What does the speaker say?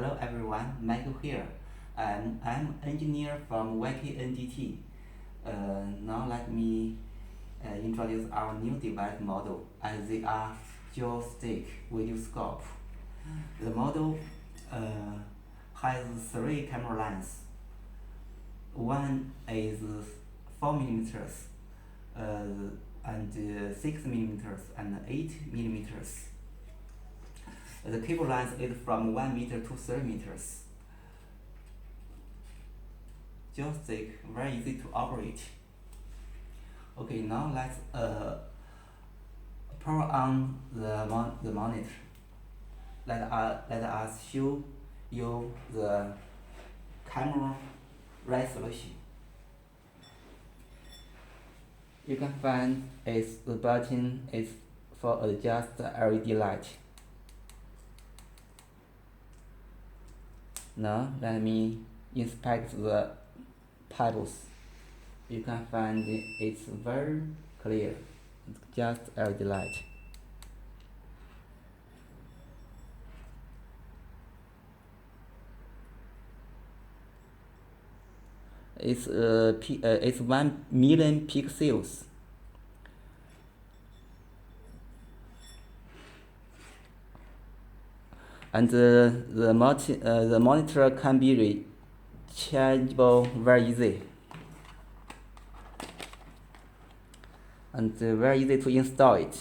Hello everyone, Michael here. I'm engineer from YKNDT. Now let me introduce our new device model, as they are joystick video scope. The model has three camera lens. One is 4 mm, and 6 mm and 8 mm. The cable length is from 1 meter to 3 meters. Joystick very easy to operate. Okay, now let's power on the monitor. Let us show you the camera resolution. You can find the button is for adjust LED light. Now let me inspect the pebbles. You can find it's very clear. It's just LED light. It's 1 million pixels. And the monitor can be rechangeable very easy, and very easy to install it.